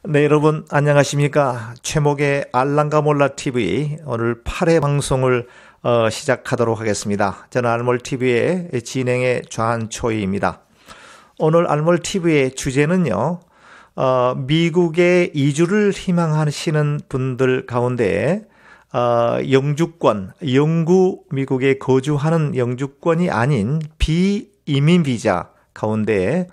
네, 여러분 안녕하십니까? 최목의 알랑가 몰라 TV 오늘 8회 방송을 시작하도록 하겠습니다. 저는 알몰 TV의 진행의 좌한초이입니다. 오늘 알몰 TV의 주제는요, 미국에 이주를 희망하시는 분들 가운데 영주권, 영구 미국에 거주하는 영주권이 아닌 비이민 비자 가운데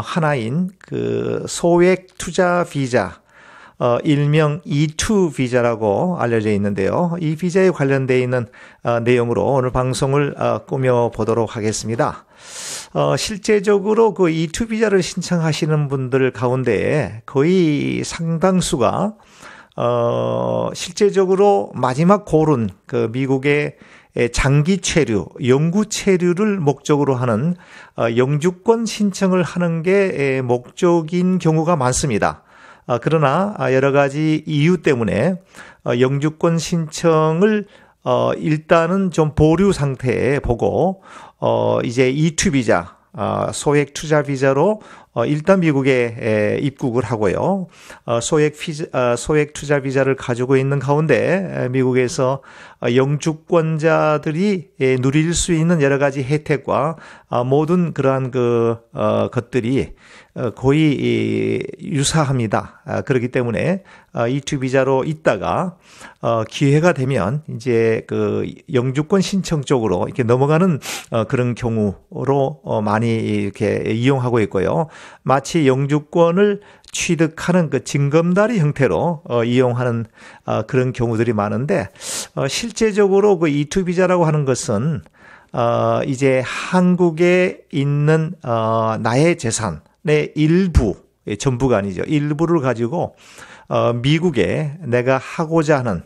하나인 그 소액 투자 비자, 일명 E2 비자라고 알려져 있는데요. 이 비자에 관련되어 있는 내용으로 오늘 방송을 꾸며보도록 하겠습니다. 실제적으로 그 E2 비자를 신청하시는 분들 가운데 거의 상당수가 실제적으로 마지막 고른 그 미국의 장기 체류, 영구 체류를 목적으로 하는 영주권 신청을 하는 게 목적인 경우가 많습니다. 그러나 여러 가지 이유 때문에 영주권 신청을 일단은 좀 보류 상태에 보고 이제 E2 비자, 소액 투자 비자로 일단 미국에 입국을 하고요. 소액 투자 비자를 가지고 있는 가운데 미국에서 영주권자들이 누릴 수 있는 여러 가지 혜택과 모든 그러한 것들이 거의 유사합니다. 그렇기 때문에 E2 비자로 있다가 기회가 되면 이제 그 영주권 신청 쪽으로 이렇게 넘어가는 그런 경우로 많이 이렇게 이용하고 있고요. 마치 영주권을 취득하는 그 징검다리 형태로 이용하는 그런 경우들이 많은데 실제적으로 그 E2 비자라고 하는 것은 이제 한국에 있는 나의 재산의 일부, 전부가 아니죠. 일부를 가지고 미국에 내가 하고자 하는,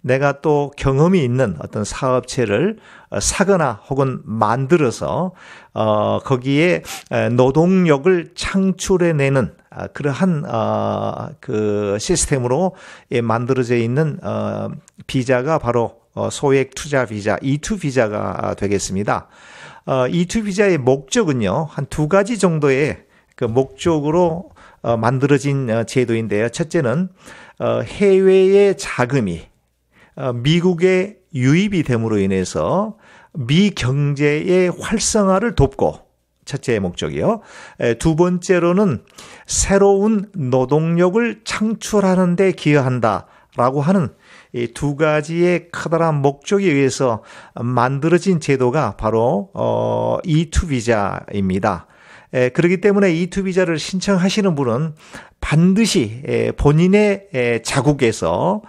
내가 또 경험이 있는 어떤 사업체를 사거나 혹은 만들어서 거기에 노동력을 창출해내는 그러한 그 시스템으로 만들어져 있는 비자가 바로 소액 투자 비자, E2 비자가 되겠습니다. E2 비자의 목적은요, 한 두 가지 정도의 그 목적으로 만들어진 제도인데요. 첫째는 해외의 자금이 미국에 유입이 됨으로 인해서 미 경제의 활성화를 돕고, 첫째 목적이요. 두 번째로는 새로운 노동력을 창출하는 데 기여한다라고 하는 이 두 가지의 커다란 목적에 의해서 만들어진 제도가 바로 E2 비자입니다. 그렇기 때문에 E2 비자를 신청하시는 분은 반드시 본인의 자국에서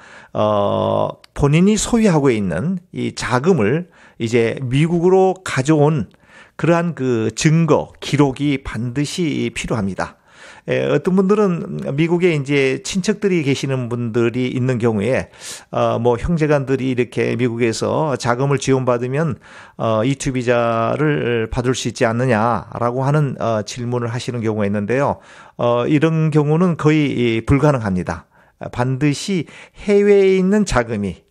본인이 소유하고 있는 이 자금을 이제 미국으로 가져온 그러한 그 증거, 기록이 반드시 필요합니다. 어떤 분들은 미국에 이제 친척들이 계시는 분들이 있는 경우에 뭐 형제간들이 이렇게 미국에서 자금을 지원받으면 E2 비자를 받을 수 있지 않느냐라고 하는 질문을 하시는 경우가 있는데요. 이런 경우는 거의 불가능합니다. 반드시 해외에 있는 자금이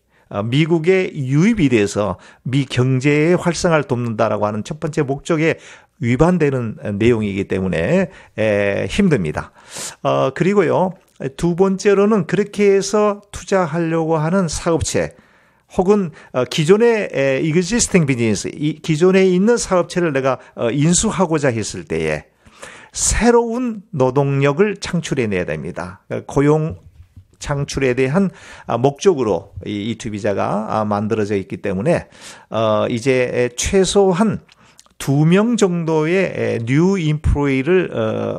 미국에 유입이 돼서 미 경제의 활성화를 돕는다라고 하는 첫 번째 목적에 위반되는 내용이기 때문에 힘듭니다. 그리고요, 두 번째로는 그렇게 해서 투자하려고 하는 사업체 혹은 기존의 existing business, 기존에 있는 사업체를 내가 인수하고자 했을 때에 새로운 노동력을 창출해내야 됩니다. 고용 창출에 대한 목적으로 이 E2 비자가 만들어져 있기 때문에 이제 최소한 2명 정도의 뉴 인플로이를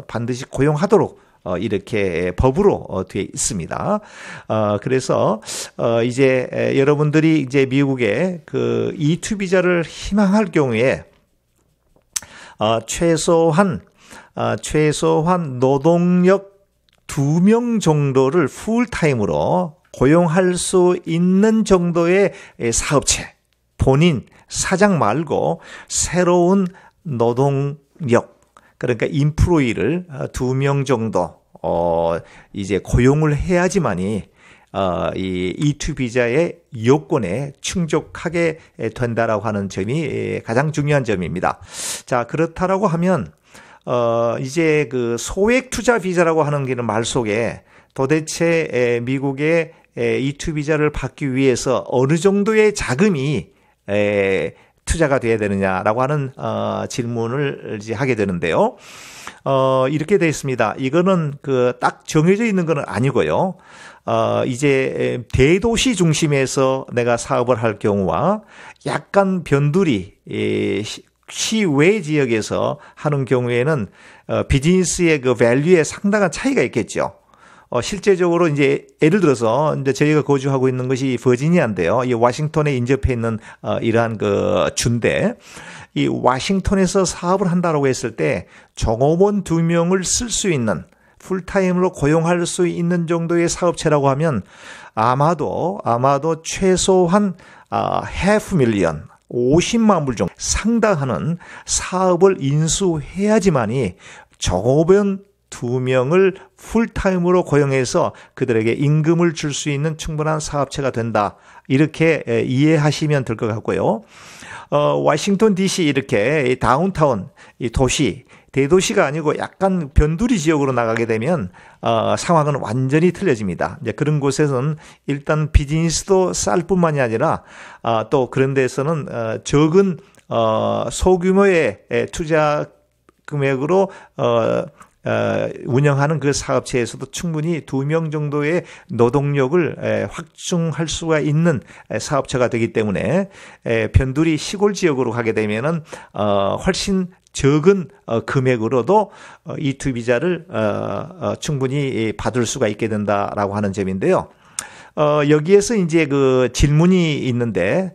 반드시 고용하도록 이렇게 법으로 되어 있습니다. 그래서 이제 여러분들이 이제 미국에 그 E2 비자를 희망할 경우에 최소한 노동력 2명 정도를 풀타임으로 고용할 수 있는 정도의 사업체, 본인 사장 말고 새로운 노동력, 그러니까 인플로이를 2명 정도 이제 고용을 해야지만이 이 E2 비자의 요건에 충족하게 된다라고 하는 점이 가장 중요한 점입니다. 자, 그렇다라고 하면 이제 그 소액 투자 비자라고 하는 게 말 속에 도대체 미국의 E2 비자를 받기 위해서 어느 정도의 자금이 투자가 돼야 되느냐라고 하는 질문을 이제 하게 되는데요. 이렇게 되어 있습니다. 이거는 그 딱 정해져 있는 건 아니고요. 이제 대도시 중심에서 내가 사업을 할 경우와 약간 변두리 시외 지역에서 하는 경우에는 비즈니스의 그 밸류에 상당한 차이가 있겠죠. 실제적으로 이제 예를 들어서 이제 저희가 거주하고 있는 것이 버지니아인데요. 이 워싱턴에 인접해 있는 이러한 그 주인데, 이 워싱턴에서 사업을 한다라고 했을 때 종업원 2명을 쓸 수 있는, 풀타임으로 고용할 수 있는 정도의 사업체라고 하면 아마도 최소한 $500,000 50만 불 정도 상당하는 사업을 인수해야지만이 종업원 2명을 풀타임으로 고용해서 그들에게 임금을 줄 수 있는 충분한 사업체가 된다. 이렇게 이해하시면 될 것 같고요. 워싱턴 DC 이렇게 다운타운 이 도시, 대도시가 아니고 약간 변두리 지역으로 나가게 되면 상황은 완전히 틀려집니다. 이제 그런 곳에서는 일단 비즈니스도 쌀 뿐만이 아니라 또 그런 데서는 적은 소규모의 투자 금액으로 운영하는 그 사업체에서도 충분히 2명 정도의 노동력을 확충할 수가 있는 사업체가 되기 때문에 변두리 시골 지역으로 가게 되면은 훨씬 적은 금액으로도 E2 비자를 충분히 받을 수가 있게 된다라고 하는 점인데요. 여기에서 이제 그 질문이 있는데,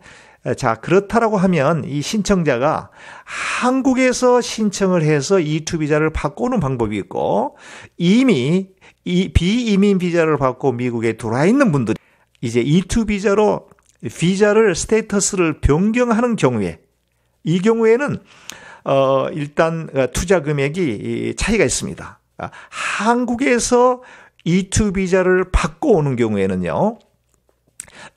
자, 그렇다라고 하면 이 신청자가 한국에서 신청을 해서 E2 비자를 받고 오는 방법이 있고, 이미 이 비이민 비자를 받고 미국에 들어와 있는 분들이 이제 E2 비자로 비자를 스테이터스를 변경하는 경우에, 이 경우에는 일단 투자 금액이 차이가 있습니다. 한국에서 E2 비자를 받고 오는 경우에는요,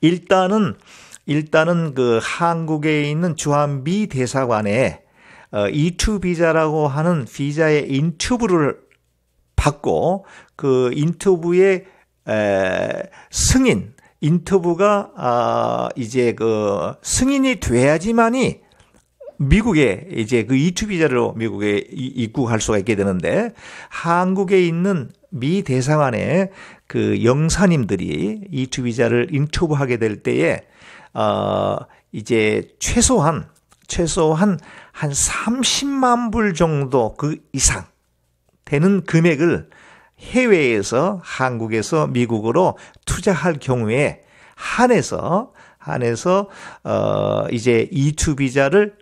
일단은 그 한국에 있는 주한미 대사관에 E2 비자라고 하는 비자의 인터뷰를 받고 그 인터뷰의 승인, 인터뷰가 이제 그 승인이 돼야지만이 미국에 이제 그 E2 비자로 미국에 입국할 수가 있게 되는데, 한국에 있는 미 대사관의 그 영사님들이 E2 비자를 인터뷰하게 될 때에 이제 최소한 한 30만 불 정도 그 이상 되는 금액을 해외에서 한국에서 미국으로 투자할 경우에 한해서 이제 E2 비자를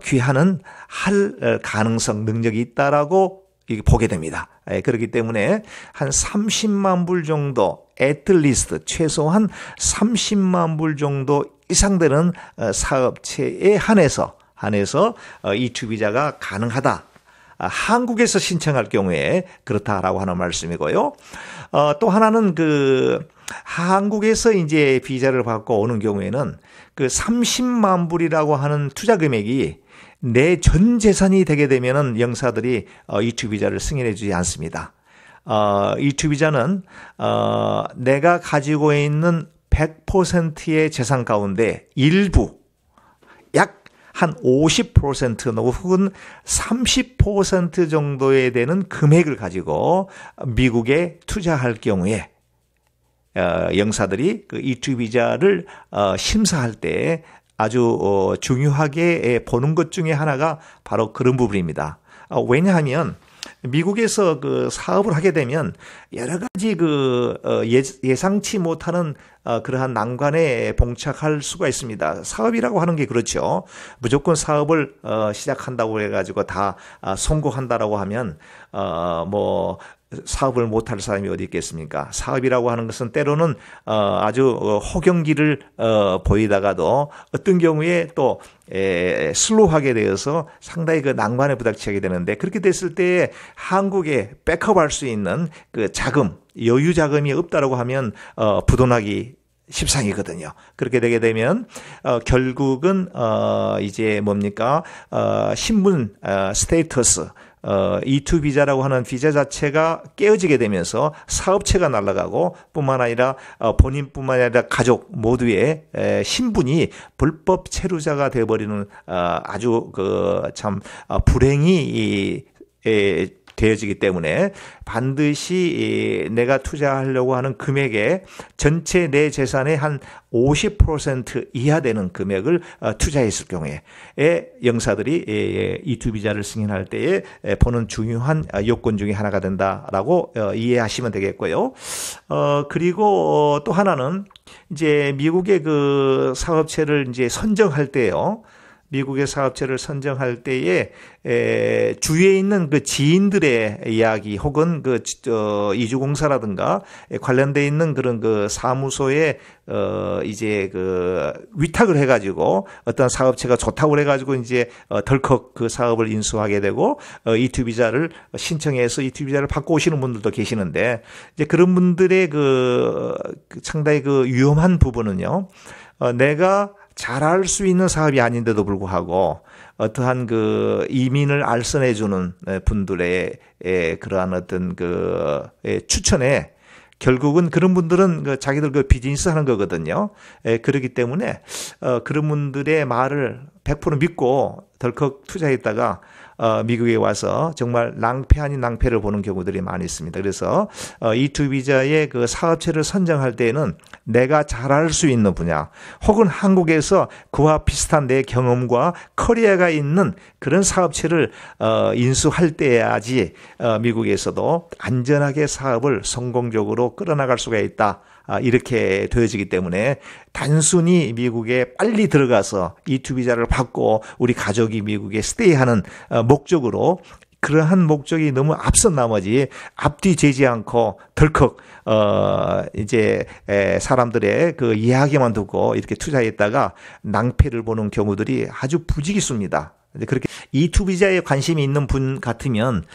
귀환은 할 가능성, 능력이 있다라고 보게 됩니다. 그렇기 때문에 한 30만 불 정도, at least 최소한 30만 불 정도 이상 되는 사업체에 한해서 E2 비자가 가능하다. 한국에서 신청할 경우에 그렇다라고 하는 말씀이고요. 또 하나는 그 한국에서 이제 비자를 받고 오는 경우에는 그 30만 불이라고 하는 투자 금액이 내 전 재산이 되게 되면은 영사들이 E2 비자를 승인해 주지 않습니다. E2 비자는 내가 가지고 있는 100%의 재산 가운데 일부 약 한 50% 혹은 30% 정도에 되는 금액을 가지고 미국에 투자할 경우에 영사들이 그 E2 비자를 심사할 때 아주 중요하게 보는 것 중에 하나가 바로 그런 부분입니다. 왜냐하면 미국에서 그 사업을 하게 되면 여러 가지 그 예상치 못하는 그러한 난관에 봉착할 수가 있습니다. 사업이라고 하는 게 그렇죠. 무조건 사업을 시작한다고 해가지고 다 성공한다라고 하면 뭐 사업을 못할 사람이 어디 있겠습니까? 사업이라고 하는 것은 때로는 아주 호경기를 보이다가도 어떤 경우에 또 슬로우하게 되어서 상당히 그 난관에 부닥치게 되는데, 그렇게 됐을 때 한국에 백업할 수 있는 그 자금, 여유 자금이 없다라고 하면 부도나기 십상이거든요. 그렇게 되게 되면 결국은 이제 뭡니까 신분 스테이터스 E2 비자라고 하는 비자 자체가 깨어지게 되면서 사업체가 날아가고 뿐만 아니라 본인뿐만 아니라 가족 모두의 신분이 불법 체류자가 되어버리는 아주 참 불행이 되어지기 때문에 반드시 내가 투자하려고 하는 금액의 전체 내 재산의 한 50% 이하 되는 금액을 투자했을 경우에 영사들이 E2 비자를 승인할 때에 보는 중요한 요건 중에 하나가 된다라고 이해하시면 되겠고요. 그리고 또 하나는 이제 미국의 그 사업체를 이제 선정할 때요. 미국의 사업체를 선정할 때에 주위에 있는 그 지인들의 이야기 혹은 그 이주공사라든가 관련돼 있는 그런 그 사무소에 이제 그 위탁을 해가지고 어떤 사업체가 좋다고 그래가지고 이제 덜컥 그 사업을 인수하게 되고 E2 비자를 신청해서 E2 비자를 받고 오시는 분들도 계시는데 이제 그런 분들의 그 상당히 그 위험한 부분은요. 내가 잘할 수 있는 사업이 아닌데도 불구하고 어떠한 그 이민을 알선해 주는 분들의 그러한 어떤 그 추천에 결국은 그런 분들은 그 자기들 그 비즈니스 하는 거거든요. 그렇기 때문에 그런 분들의 말을 100% 믿고 덜컥 투자했다가 미국에 와서 정말 낭패 아닌 낭패를 보는 경우들이 많이 있습니다. 그래서 E2 비자의 그 사업체를 선정할 때에는 내가 잘할 수 있는 분야 혹은 한국에서 그와 비슷한 내 경험과 커리어가 있는 그런 사업체를 인수할 때야지 미국에서도 안전하게 사업을 성공적으로 끌어나갈 수가 있다. 이렇게 되어지기 때문에 단순히 미국에 빨리 들어가서 E2 비자를 받고 우리 가족이 미국에 스테이하는 목적으로 그러한 목적이 너무 앞선 나머지 앞뒤 재지 않고 덜컥 이제 사람들의 그 이야기만 듣고 이렇게 투자했다가 낭패를 보는 경우들이 아주 부지기수입니다. 그렇게 E2 비자에 관심이 있는 분 같으면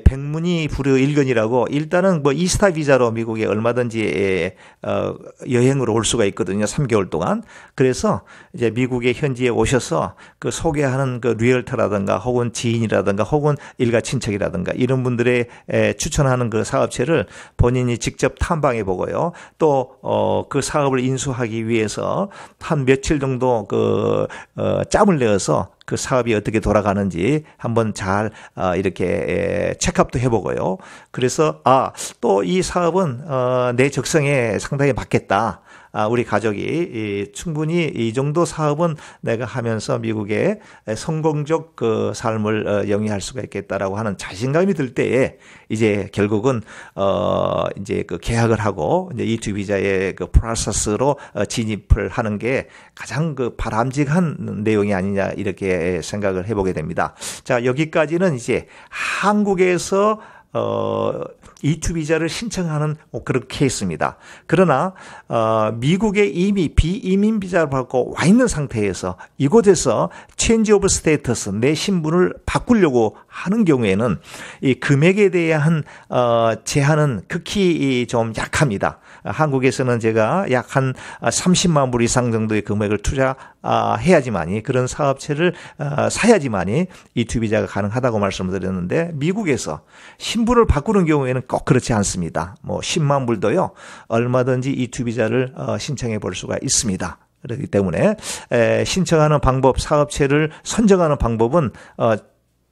백문이 불여일견이라고 일단은 뭐 이스타 비자로 미국에 얼마든지 여행으로 올 수가 있거든요. 3개월 동안. 그래서 이제 미국에 현지에 오셔서 그 소개하는 그 리얼터라든가 혹은 지인이라든가 혹은 일가 친척이라든가 이런 분들의 추천하는 그 사업체를 본인이 직접 탐방해 보고요. 또 그 사업을 인수하기 위해서 한 며칠 정도 그 짬을 내어서 그 사업이 어떻게 돌아가는지 한번 잘 이렇게 체크업도 해보고요. 그래서 또 이 사업은 내 적성에 상당히 맞겠다. 우리 가족이 충분히 이 정도 사업은 내가 하면서 미국의 성공적 그 삶을 영위할 수가 있겠다라고 하는 자신감이 들 때에 이제 결국은 이제 그 계약을 하고 이제 E2 비자의 그 프로세스로 진입을 하는 게 가장 그 바람직한 내용이 아니냐 이렇게 생각을 해보게 됩니다. 자, 여기까지는 이제 한국에서 E2 비자를 신청하는 그런 케이스입니다. 그러나 미국에 이미 비이민 비자를 받고 와 있는 상태에서 이곳에서 체인지 오브 스테이터스 내 신분을 바꾸려고 하는 경우에는 이 금액에 대한 제한은 극히 좀 약합니다. 한국에서는 제가 약 한 30만 불 이상 정도의 금액을 투자해야지만이 그런 사업체를 사야지만이 E2 비자가 가능하다고 말씀을 드렸는데 미국에서 신분을 바꾸는 경우에는 꼭 그렇지 않습니다. 뭐 10만 불도요. 얼마든지 E2 비자를 신청해 볼 수가 있습니다. 그렇기 때문에 신청하는 방법, 사업체를 선정하는 방법은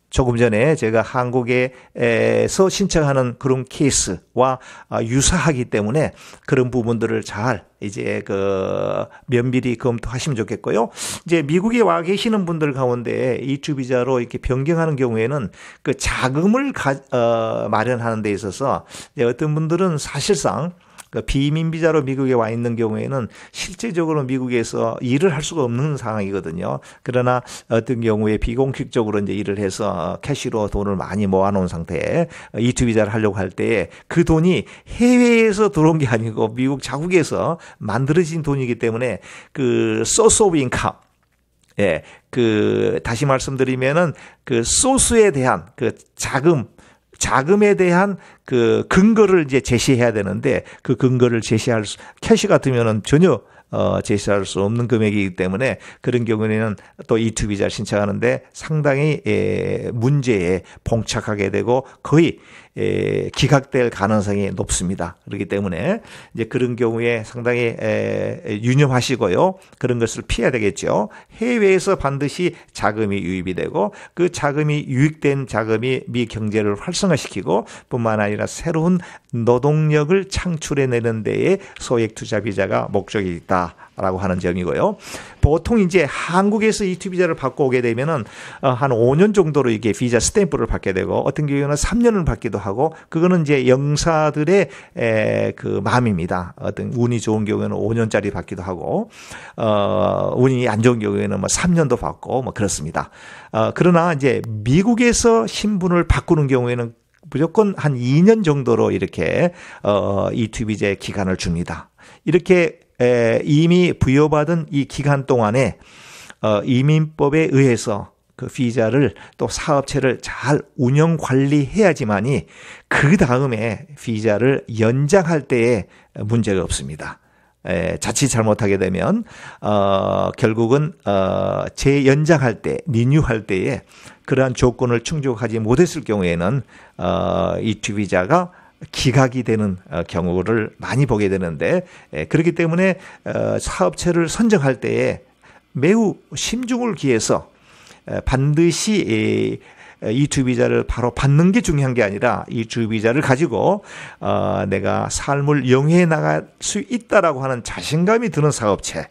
조금 전에 제가 한국에서 신청하는 그런 케이스와 유사하기 때문에 그런 부분들을 잘 이제 그 면밀히 검토하시면 좋겠고요. 이제 미국에 와 계시는 분들 가운데 E2 비자로 이렇게 변경하는 경우에는 그 자금을 마련하는 데 있어서 어떤 분들은 사실상 그 비이민 비자로 미국에 와 있는 경우에는 실제적으로 미국에서 일을 할 수가 없는 상황이거든요. 그러나 어떤 경우에 비공식적으로 이제 일을 해서 캐시로 돈을 많이 모아놓은 상태에 E2 비자를 하려고 할 때 그 돈이 해외에서 들어온 게 아니고 미국 자국에서 만들어진 돈이기 때문에 그 source of income 다시 말씀드리면은 그 소스에 대한 그 자금에 대한 그 근거를 이제 제시해야 되는데 그 근거를 캐시 같으면은 전혀 제시할 수 없는 금액이기 때문에 그런 경우에는 또 E2 비자를 신청하는데 상당히 문제에 봉착하게 되고 거의 기각될 가능성이 높습니다. 그렇기 때문에 이제 그런 경우에 상당히 유념하시고요. 그런 것을 피해야 되겠죠. 해외에서 반드시 자금이 유입이 되고 그 자금이 유입된 자금이 미 경제를 활성화시키고 뿐만 아니라 새로운 노동력을 창출해내는 데에 소액 투자 비자가 목적이 있다라고 하는 점이고요. 보통 이제 한국에서 E2 비자를 받고 오게 되면은 한 5년 정도로 이게 비자 스탬프를 받게 되고 어떤 경우에는 3년을 받기도 하고 그거는 이제 영사들의 그 마음입니다. 어떤 운이 좋은 경우에는 5년짜리 받기도 하고 운이 안 좋은 경우에는 뭐 3년도 받고 뭐 그렇습니다. 그러나 이제 미국에서 신분을 바꾸는 경우에는 무조건 한 2년 정도로 이렇게 E2 비자의 기간을 줍니다. 이렇게 이미 부여받은 이 기간 동안에 이민법에 의해서 그 비자를 또 사업체를 잘 운영 관리해야지만이 그 다음에 비자를 연장할 때에 문제가 없습니다. 자칫 잘못하게 되면 결국은 재연장할 때, 리뉴할 때에 그러한 조건을 충족하지 못했을 경우에는 E2 비자가 기각이 되는 경우를 많이 보게 되는데 그렇기 때문에 사업체를 선정할 때에 매우 심중을 기해서 반드시 E2 비자를 바로 받는 게 중요한 게 아니라 E2 비자를 가지고 내가 삶을 영위해 나갈 수 있다라고 하는 자신감이 드는 사업체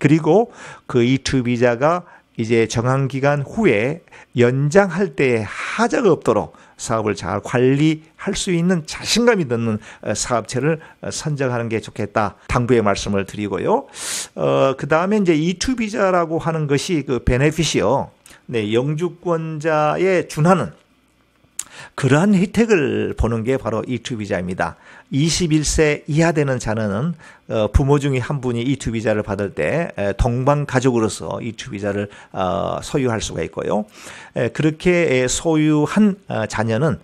그리고 그 E2 비자가 이제 정한 기간 후에 연장할 때에 하자가 없도록 사업을 잘 관리할 수 있는 자신감이 드는 사업체를 선정하는 게 좋겠다. 당부의 말씀을 드리고요. 그 다음에 이제 E2 비자라고 하는 것이 그 베네피시요. 네, 영주권자에 준하는 그러한 혜택을 보는 게 바로 E2 비자입니다. 21세 이하 되는 자녀는 부모 중에 한 분이 E2 비자를 받을 때 동반 가족으로서 E2 비자를 소유할 수가 있고요. 그렇게 소유한 자녀는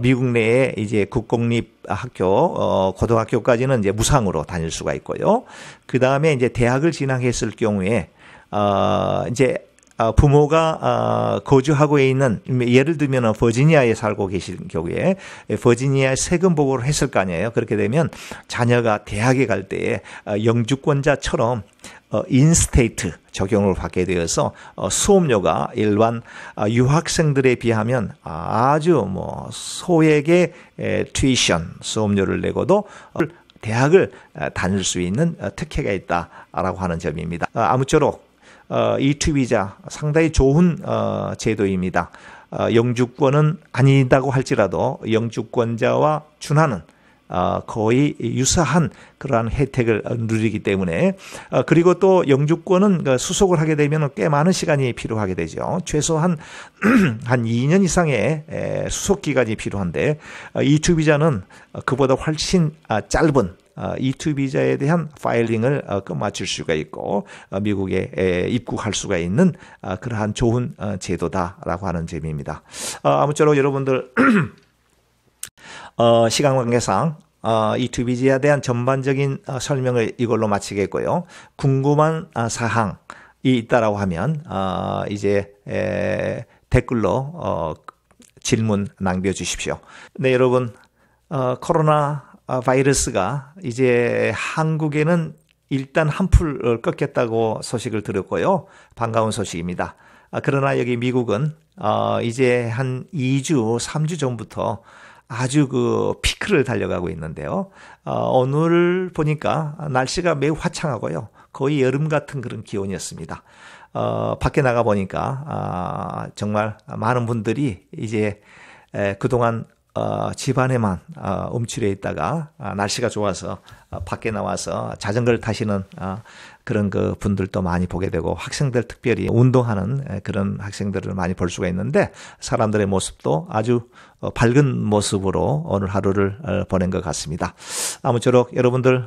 미국 내에 이제 국공립 학교, 고등학교까지는 이제 무상으로 다닐 수가 있고요. 그 다음에 이제 대학을 진학했을 경우에 이제 부모가 거주하고 있는 예를 들면 버지니아에 살고 계신 경우에 버지니아 세금 보고를 했을 거 아니에요. 그렇게 되면 자녀가 대학에 갈 때에 영주권자처럼 인스테이트 적용을 받게 되어서 수업료가 일반 유학생들에 비하면 아주 뭐 소액의 튜이션 수업료를 내고도 대학을 다닐 수 있는 특혜가 있다라고 하는 점입니다. 아무쪼록 E2 비자 상당히 좋은 제도입니다. 영주권은 아니다고 할지라도 영주권자와 준하는 거의 유사한 그러한 혜택을 누리기 때문에 그리고 또 영주권은 수속을 하게 되면 꽤 많은 시간이 필요하게 되죠. 최소한 한 2년 이상의 수속 기간이 필요한데 E2 비자는 그보다 훨씬 짧은 E2 비자에 대한 파일링을 맞출 수가 있고 미국에 입국할 수가 있는 그러한 좋은 제도다라고 하는 점입니다. 아무쪼록 여러분들 시간 관계상 E2 비자에 대한 전반적인 설명을 이걸로 마치겠고요. 궁금한 사항이 있다라고 하면 이제 댓글로 질문 남겨 주십시오. 네, 여러분 코로나 바이러스가 이제 한국에는 일단 한풀 꺾였다고 소식을 들었고요. 반가운 소식입니다. 그러나 여기 미국은 이제 한 2주, 3주 전부터 아주 그 피크를 달려가고 있는데요. 오늘 보니까 날씨가 매우 화창하고요. 거의 여름 같은 그런 기온이었습니다. 밖에 나가 보니까 정말 많은 분들이 이제 그동안 집안에만 움츠려 있다가 날씨가 좋아서 밖에 나와서 자전거를 타시는 그런 그 분들도 많이 보게 되고 학생들 특별히 운동하는 그런 학생들을 많이 볼 수가 있는데 사람들의 모습도 아주 밝은 모습으로 오늘 하루를 보낸 것 같습니다. 아무쪼록 여러분들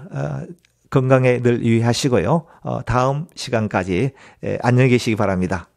건강에 늘 유의하시고요. 다음 시간까지 안녕히 계시기 바랍니다.